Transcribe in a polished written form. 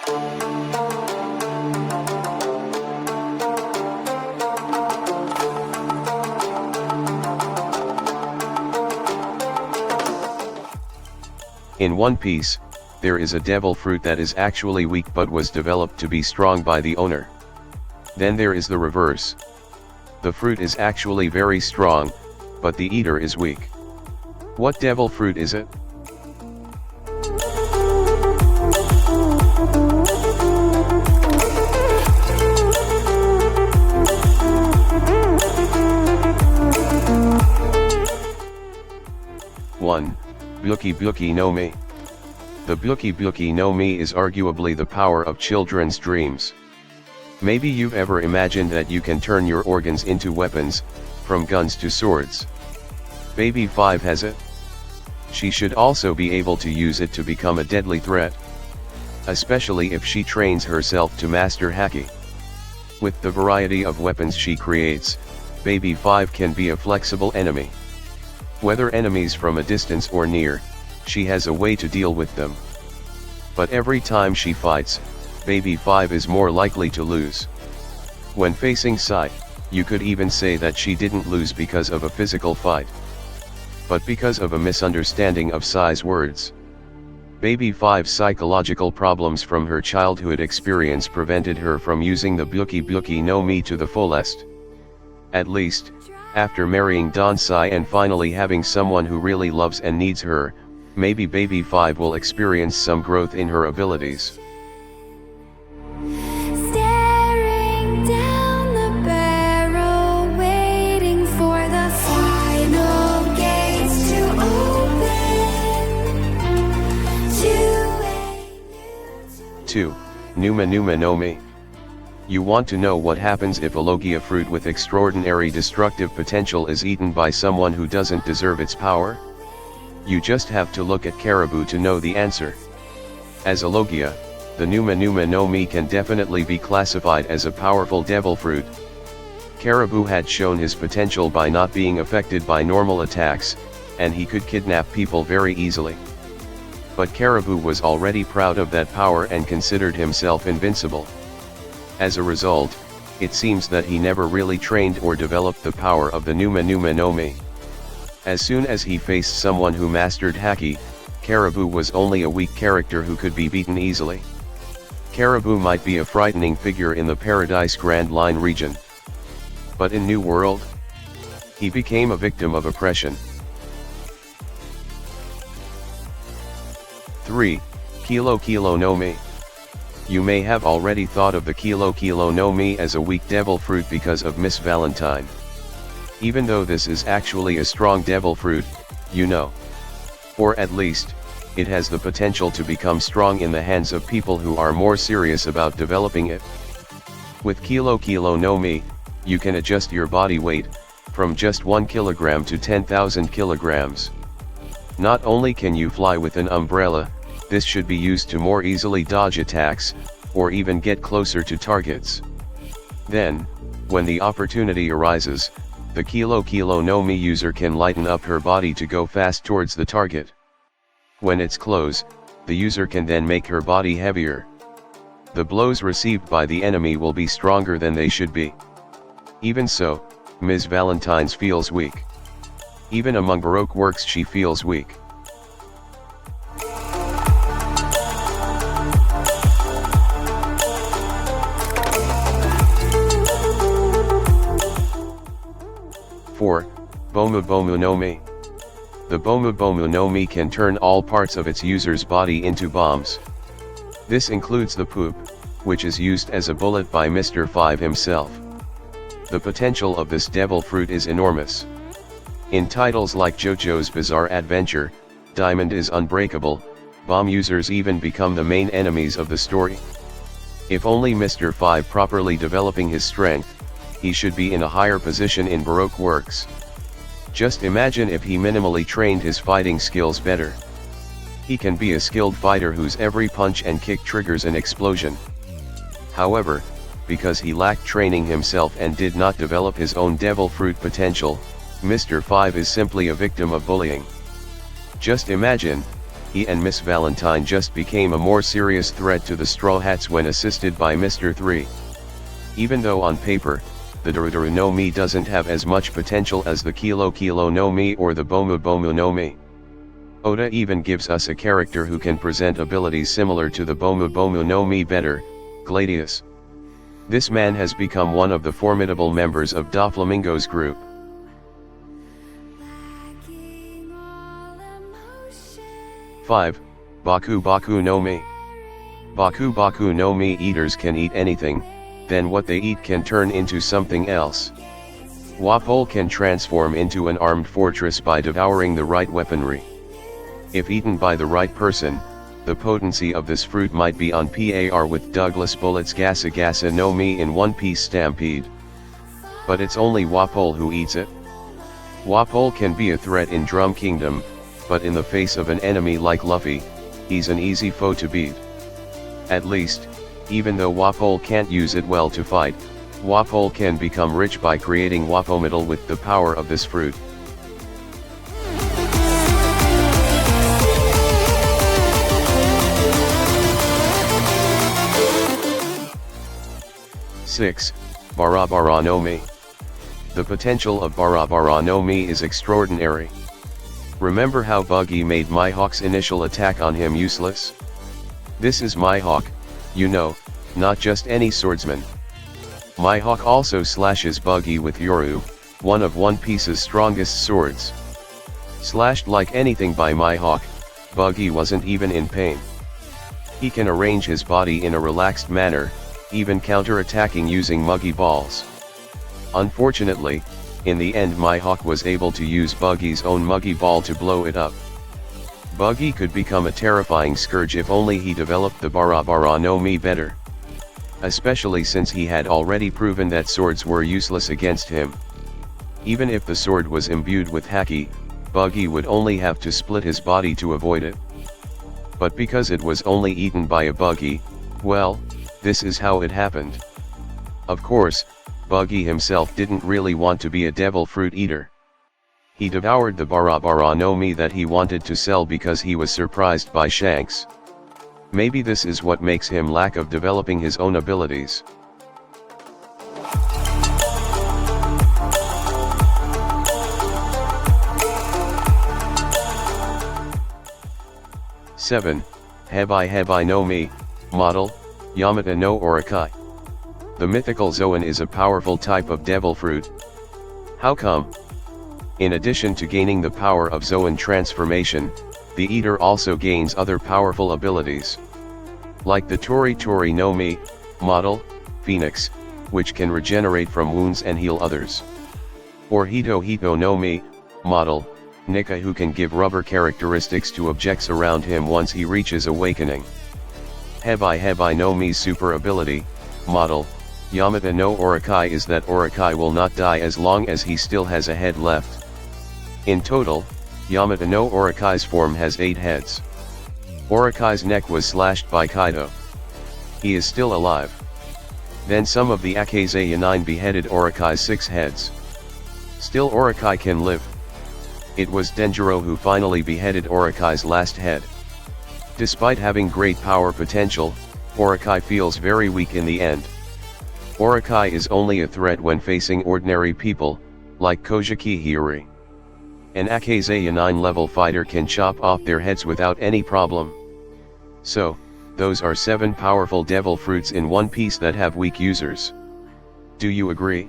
In One Piece, there is a devil fruit that is actually weak but was developed to be strong by the owner. Then there is the reverse. The fruit is actually very strong, but the eater is weak. What devil fruit is it? One, Byuki Byuki no Mi. The Byuki Byuki no Mi is arguably the power of children's dreams. Maybe you've ever imagined that you can turn your organs into weapons, from guns to swords. Baby 5 has it. She should also be able to use it to become a deadly threat. Especially if she trains herself to master Haki. With the variety of weapons she creates, Baby 5 can be a flexible enemy. Whether enemies from a distance or near, she has a way to deal with them. But every time she fights, Baby 5 is more likely to lose. When facing Sai, you could even say that she didn't lose because of a physical fight, but because of a misunderstanding of Sai's words. Baby 5's psychological problems from her childhood experience prevented her from using the Byuki Byuki no Mi to the fullest. At least, after marrying Don Sai and finally having someone who really loves and needs her, maybe Baby 5 will experience some growth in her abilities. Staring down the barrel, waiting for the final gates to open. 2. Numa Numa no Mi. You want to know what happens if a Logia fruit with extraordinary destructive potential is eaten by someone who doesn't deserve its power? You just have to look at Caribou to know the answer. As a Logia, the Numa Numa no Mi can definitely be classified as a powerful devil fruit. Caribou had shown his potential by not being affected by normal attacks, and he could kidnap people very easily. But Caribou was already proud of that power and considered himself invincible. As a result, it seems that he never really trained or developed the power of the Numa Numa no Mi. As soon as he faced someone who mastered Haki, Caribou was only a weak character who could be beaten easily. Caribou might be a frightening figure in the Paradise Grand Line region. But in New World, he became a victim of oppression. 3. Kilo Kilo no Mi. You may have already thought of the Kilo Kilo no Mi as a weak devil fruit because of Miss Valentine. Even though this is actually a strong devil fruit, you know. Or at least, it has the potential to become strong in the hands of people who are more serious about developing it. With Kilo Kilo no Mi, you can adjust your body weight, from just 1 kilogram to 10,000 kilograms. Not only can you fly with an umbrella, this should be used to more easily dodge attacks, or even get closer to targets. Then, when the opportunity arises, the Kilo Kilo no Mi user can lighten up her body to go fast towards the target. When it's close, the user can then make her body heavier. The blows received by the enemy will be stronger than they should be. Even so, Ms. Valentine's feels weak. Even among Baroque works she feels weak. 4. Bomu Bomu no Mi. The Bomu Bomu no Mi can turn all parts of its user's body into bombs. This includes the poop, which is used as a bullet by Mr. 5 himself. The potential of this devil fruit is enormous. In titles like JoJo's Bizarre Adventure, Diamond is Unbreakable, bomb users even become the main enemies of the story. If only Mr. 5 properly developing his strength, he should be in a higher position in Baroque works. Just imagine if he minimally trained his fighting skills better. He can be a skilled fighter whose every punch and kick triggers an explosion. However, because he lacked training himself and did not develop his own devil fruit potential, Mr. 5 is simply a victim of bullying. Just imagine, he and Miss Valentine just became a more serious threat to the Straw Hats when assisted by Mr. 3. Even though on paper, the Dorodoro no Mi doesn't have as much potential as the Kilo Kilo no Mi or the Bomu Bomu no Mi. Oda even gives us a character who can present abilities similar to the Bomu Bomu no Mi better, Gladius. This man has become one of the formidable members of Doflamingo's group. 5. Baku Baku no Mi. Baku Baku no Mi eaters can eat anything, then what they eat can turn into something else. Wapol can transform into an armed fortress by devouring the right weaponry. If eaten by the right person, the potency of this fruit might be on par with Douglas Bullett's Gasa Gasa no Mi in One Piece Stampede. But it's only Wapol who eats it. Wapol can be a threat in Drum Kingdom, but in the face of an enemy like Luffy, he's an easy foe to beat. At least, even though Wapol can't use it well to fight, Wapol can become rich by creating Wapometal with the power of this fruit. Six, Barabara no Mi. The potential of Barabara no Mi is extraordinary. Remember how Buggy made Mihawk's initial attack on him useless? This is Mihawk, you know, not just any swordsman. Mihawk also slashes Buggy with Yoru, one of One Piece's strongest swords. Slashed like anything by Mihawk, Buggy wasn't even in pain. He can arrange his body in a relaxed manner, even counter-attacking using Muggy balls. Unfortunately, in the end Mihawk was able to use Buggy's own Muggy ball to blow it up. Buggy could become a terrifying scourge if only he developed the Barabara no Mi better. Especially since he had already proven that swords were useless against him. Even if the sword was imbued with Haki, Buggy would only have to split his body to avoid it. But because it was only eaten by a Buggy, well, this is how it happened. Of course, Buggy himself didn't really want to be a devil fruit eater. He devoured the Barabara no Mi that he wanted to sell because he was surprised by Shanks. Maybe this is what makes him lack of developing his own abilities. Seven, Hebai no Mi, model, Yamata no Orakai. The mythical Zoan is a powerful type of devil fruit. How come? In addition to gaining the power of Zoan transformation, the eater also gains other powerful abilities. Like the Tori Tori no Mi, model, Phoenix, which can regenerate from wounds and heal others. Or Hito Hito no Mi, model, Nika, who can give rubber characteristics to objects around him once he reaches awakening. Hebai no Mi's super ability, model, Yamata no Orakai, is that Orakai will not die as long as he still has a head left. In total, Yamata no Orakai's form has 8 heads. Orakai's neck was slashed by Kaido. He is still alive. Then some of the Akaze 9 beheaded Orakai's 6 heads. Still Orakai can live. It was Denjiro who finally beheaded Orakai's last head. Despite having great power potential, Orakai feels very weak in the end. Orakai is only a threat when facing ordinary people, like Kojiki Hiyori. An Akaze 9 level fighter can chop off their heads without any problem. So, those are 7 powerful devil fruits in One Piece that have weak users. Do you agree?